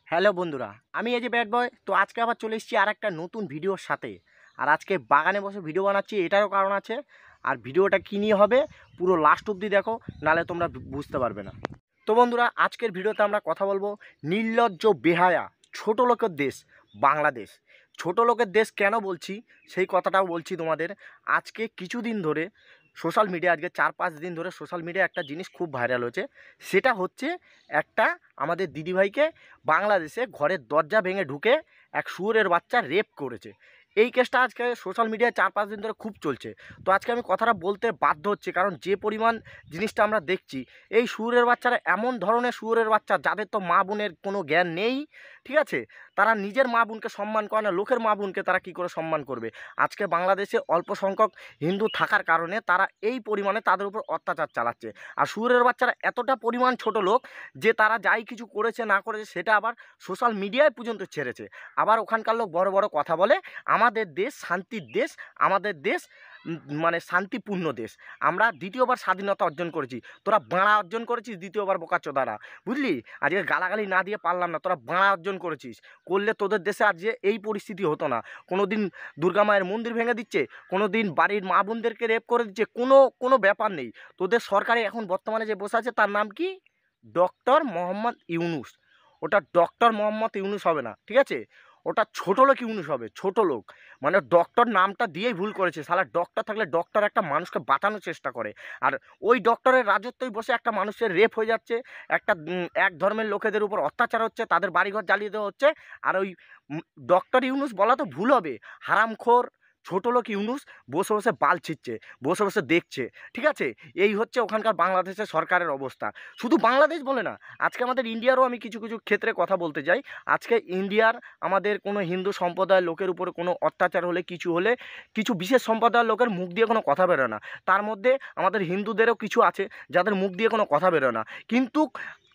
Hello বন্ধুরা, আমি এই যে ব্যাড বয়। তো আজকে আবার চলে এসেছি আর একটা নতুন ভিডিওর সাথে। আর আজকে বাগানে বসে ভিডিও বানাচ্ছি, এটারও কারণ আছে। আর ভিডিওটা কী নিয়ে হবে পুরো লাস্ট অবধি দেখো, নাহলে তোমরা বুঝতে পারবে না। তো বন্ধুরা, আজকের ভিডিওতে আমরা কথা বলবো নির্লজ্জ বেহায়া ছোট লোকের দেশ বাংলাদেশ। ছোট লোকের দেশ কেন বলছি সেই কথাটাও বলছি তোমাদের। আজকে কিছুদিন ধরে সোশ্যাল মিডিয়া, আজকে 4-5 দিন ধরে সোশ্যাল মিডিয়ায় একটা জিনিস খুব ভাইরাল হয়েছে। সেটা হচ্ছে একটা আমাদের দিদিভাইকে বাংলাদেশে ঘরের দরজা ভেঙে ঢুকে এক শুয়োরের বাচ্চা রেপ করেছে। এই কেসটা আজকে সোশ্যাল মিডিয়ায় 4-5 দিন ধরে খুব চলছে। তো আজকে আমি কথাটা বলতে বাধ্য হচ্ছি, কারণ যে পরিমাণ জিনিসটা আমরা দেখছি, এই শুয়োরের বাচ্চারা এমন ধরনের শুয়োরের বাচ্চা যাদের তো মা বোনের কোনো জ্ঞান নেই, ঠিক আছে? তারা নিজের মা বোনকে সম্মান করে না, লোকের মা বোনকে তারা কী করে সম্মান করবে? আজকে বাংলাদেশে অল্প সংখ্যক হিন্দু থাকার কারণে তারা এই পরিমাণে তাদের উপর অত্যাচার চালাচ্ছে। আর শুয়োরের বাচ্চারা এতটা পরিমাণ ছোট লোক যে তারা যাই কিছু করেছে না করেছে সেটা আবার সোশ্যাল মিডিয়ায় পর্যন্ত ছেড়েছে। আবার ওখানকার লোক বড় বড় কথা বলে আমাদের দেশ শান্তির দেশ, আমাদের দেশ মানে শান্তিপূর্ণ দেশ, আমরা দ্বিতীয়বার স্বাধীনতা অর্জন করেছি। তোরা বাঁড়া অর্জন করেছিস দ্বিতীয়বার, বোকাচোদারা, বুঝলি? আজকে গালাগালি না দিয়ে পারলাম না, তোরা বাঁড়া অর্জন করেছিস। করলে তোদের দেশে আজ যে এই পরিস্থিতি হতো না। কোনো দিন দুর্গা মায়ের মন্দির ভেঙে দিচ্ছে, কোনো দিন বাড়ির মা বোনদেরকে রেপ করে দিচ্ছে, কোনো ব্যাপার নেই। তোদের সরকারে এখন বর্তমানে যে বসে আছে তার নাম কি? ডক্টর মোহাম্মদ ইউনুস। ওটা ডক্টর মোহাম্মদ ইউনুস হবে না, ঠিক আছে? ওটা ছোটো লোক ইউনুস হবে, ছোটো লোক। মানে ডক্টর নামটা দিয়েই ভুল করেছে। শালা ডক্টর থাকলে ডক্টর একটা মানুষকে বাঁচানোর চেষ্টা করে, আর ওই ডক্টরের রাজত্বই বসে একটা মানুষের রেপ হয়ে যাচ্ছে, একটা এক ধর্মের লোকেদের উপর অত্যাচার হচ্ছে, তাদের বাড়িঘর জ্বালিয়ে দেওয়া হচ্ছে। আর ওই ডক্টর ইউনুস বলা তো ভুল হবে, হারামখোর ছোটো লোক ইউনুস বসে বসে বাল ছিঁচ্ছে, বসে বসে দেখছে, ঠিক আছে? এই হচ্ছে ওখানকার বাংলাদেশের সরকারের অবস্থা। শুধু বাংলাদেশ বলে না, আজকে আমাদের ইন্ডিয়ারও আমি কিছু কিছু ক্ষেত্রে কথা বলতে চাই। আজকে ইন্ডিয়ার আমাদের কোনো হিন্দু সম্প্রদায়ের লোকের উপরে কোনো অত্যাচার হলে, কিছু হলে, কিছু বিশেষ সম্প্রদায়ের লোকের মুখ দিয়ে কোনো কথা বেরোয় না। তার মধ্যে আমাদের হিন্দুদেরও কিছু আছে যাদের মুখ দিয়ে কোনো কথা বেরোয় না। কিন্তু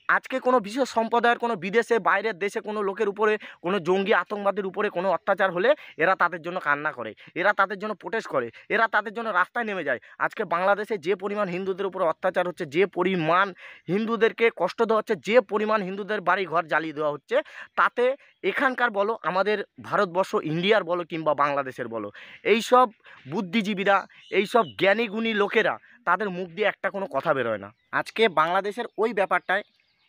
আজকে কোনো বিশেষ সম্প্রদায়ের কোনো বিদেশে বাইরের দেশে কোনো লোকের উপরে, কোনো জঙ্গি আতঙ্কবাদের উপরে কোনো অত্যাচার হলে এরা তাদের জন্য কান্না করে, এরা তাদের জন্য প্রোটেস্ট করে, এরা তাদের জন্য রাস্তায় নেমে যায়। আজকে বাংলাদেশে যে পরিমাণ হিন্দুদের উপর অত্যাচার হচ্ছে, যে পরিমাণ হিন্দুদেরকে কষ্ট দেওয়া হচ্ছে, যে পরিমাণ হিন্দুদের বাড়ি ঘর জ্বালিয়ে দেওয়া হচ্ছে, তাতে এখানকার বলো, আমাদের ভারতবর্ষ ইন্ডিয়ার বলো কিংবা বাংলাদেশের বলো, এইসব বুদ্ধিজীবীরা, এইসব জ্ঞানীগুণী লোকেরা, তাদের মুখ দিয়ে একটা কোনো কথা বেরোয় না। আজকে বাংলাদেশের ওই ব্যাপারটায়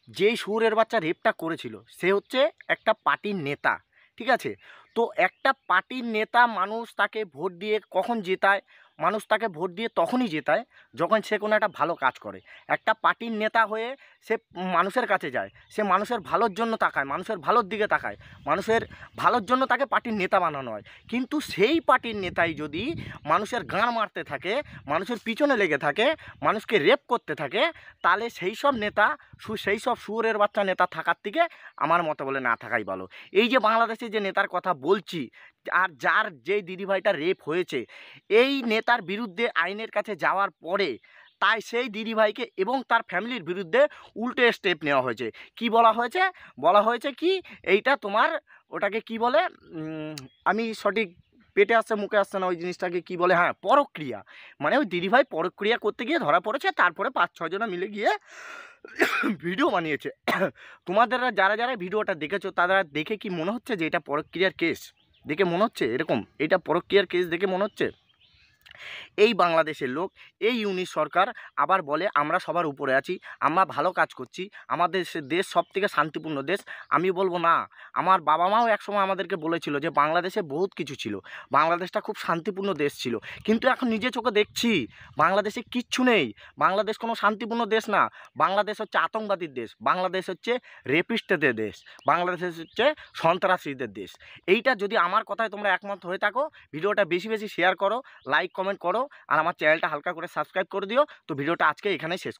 যেই শুয়োরের বাচ্চা রেপটা করেছিল সে হচ্ছে একটা পার্টির নেতা, ঠিক আছে? তো একটা পার্টির নেতা, মানুষ তাকে ভোট দিয়ে কখন জেতায়? মানুষ তাকে ভোট দিয়ে তখনই জেতায় যখন সে কোনো একটা ভালো কাজ করে। একটা পার্টির নেতা হয়ে সে মানুষের কাছে যায়, সে মানুষের ভালোর জন্য তাকায়, মানুষের ভালোর দিকে তাকায়, মানুষের ভালোর জন্য তাকে পার্টির নেতা বানানো হয়। কিন্তু সেই পার্টির নেতাই যদি মানুষের গাঁড় মারতে থাকে, মানুষের পিছনে লেগে থাকে, মানুষকে রেপ করতে থাকে, তাহলে সেই সব নেতা, সেই সব শুয়োরের বাচ্চা নেতা থাকার থেকে আমার মতে বলে না থাকাই ভালো। এই যে বাংলাদেশে যে নেতার কথা বলছি, আর যার যেই দিদিভাইটা রেপ হয়েছে, এই নেতার বিরুদ্ধে আইনের কাছে যাওয়ার পরে তাই সেই দিদিভাইকে এবং তার ফ্যামিলির বিরুদ্ধে উল্টে স্টেপ নেওয়া হয়েছে। কি বলা হয়েছে? বলা হয়েছে কি, এইটা তোমার, ওটাকে কি বলে, আমি সঠিক পেটে আসছে মুখে আসছে না ওই জিনিসটাকে কি বলে, হ্যাঁ, পরক্রিয়া। মানে ওই দিদিভাই পরক্রিয়া করতে গিয়ে ধরা পড়েছে, তারপরে 5-6 জনা মিলে গিয়ে ভিডিও বানিয়েছে। তোমাদের যারা যারা ভিডিওটা দেখেছো তারা দেখে কি মনে হচ্ছে যে এটা পরক্রিয়ার কেস? দেখে মনে হচ্ছে এরকম, এটা পরক্রিয়ার কেস দেখে মনে হচ্ছে? এই বাংলাদেশের লোক, এই ইউনিট সরকার আবার বলে আমরা সবার উপরে আছি, আমরা ভালো কাজ করছি, আমাদের দেশ সবথেকে শান্তিপূর্ণ দেশ। আমি বলবো না, আমার বাবা মাও একসময় আমাদেরকে বলেছিল যে বাংলাদেশে বহুত কিছু ছিল, বাংলাদেশটা খুব শান্তিপূর্ণ দেশ ছিল। কিন্তু এখন নিজে চোখে দেখছি বাংলাদেশে কিচ্ছু নেই। বাংলাদেশ কোনো শান্তিপূর্ণ দেশ না, বাংলাদেশ হচ্ছে আতঙ্কবাদীর দেশ, বাংলাদেশ হচ্ছে রেপিস্টদের দেশ, বাংলাদেশ হচ্ছে সন্ত্রাসীদের দেশ। এইটা যদি আমার কথায় তোমরা একমত হয়ে থাকো, ভিডিওটা বেশি বেশি শেয়ার করো, লাইক কমেন্ট করো, আর আমার চ্যানেলটা হালকা করে সাবস্ক্রাইব করে দিও। তো ভিডিওটা আজকে এখানেই শেষ।